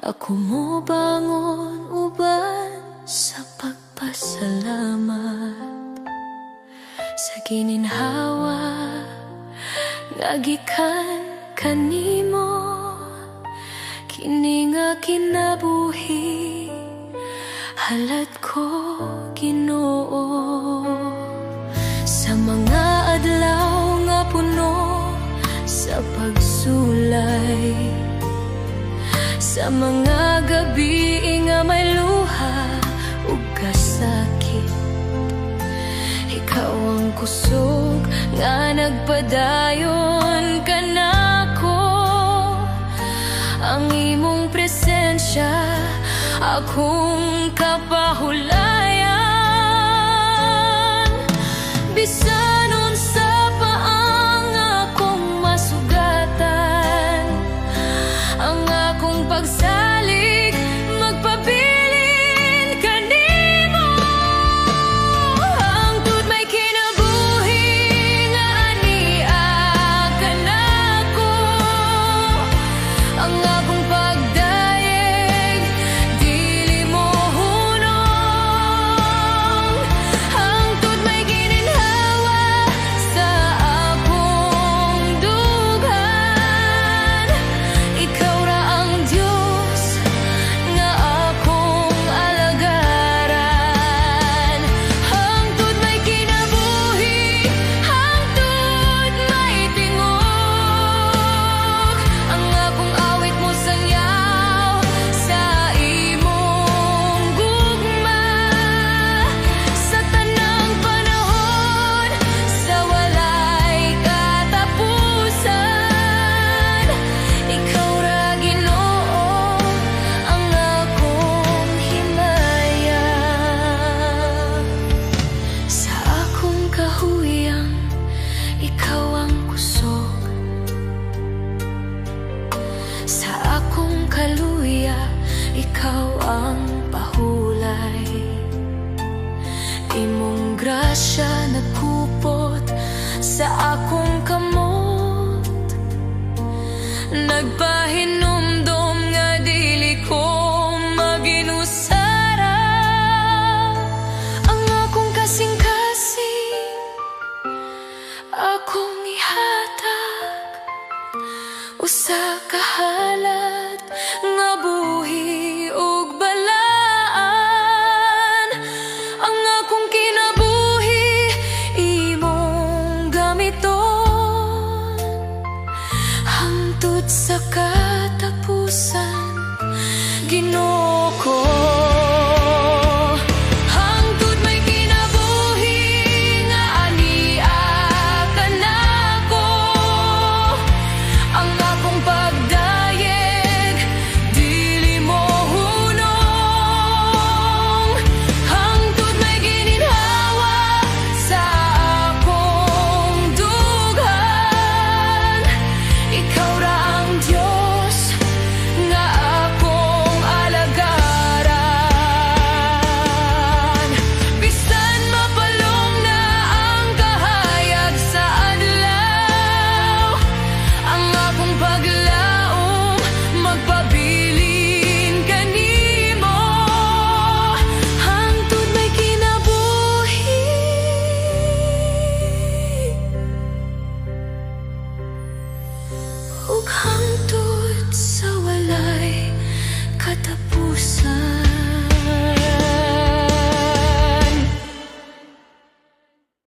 Ako mo bangon uban sa pagpasalamat sa gininhawa nga gikan kanimo. Kini nga kinabuhi halat ko Ginoo, sa mga adlaw nga puno sa pagsulay, sa mga gabi nga may luha ug kasakit. Ikaw ang kusog nga nagpadayon kanako, ang imong presensya akong kapahulayan. Bisan unsa pa ang akong masugatan, ang akong pagsalig magpabilin kanimo. Hangtod may kinabuhi nga ania kanako, ang akong pagdayeg dili mo hunong. Hangtod may gininhawa sa akong dughan, ikaw ra ang Diyos nga akong alagaran. Hangtod may kinabuhi, hangtod may tingog, ang akong awit mo sanyaw sa imong gugma. Sa tanang panahon, sa walay katapusan, ikaw ra Ginoo ang akong himaya. Sa akong kahuyang, ikaw ang kusog. Sa akong kaluya, ikaw ang pahulay. Imong grasya nagkupot sa akong kamot, nagpahinumdom nga dili ko maginusara. Ang akong kasing-kasing akong ihatag, usa ka halat nga buhi ug balaan. Ang akong kinabuhi imong gamiton, hangtod sa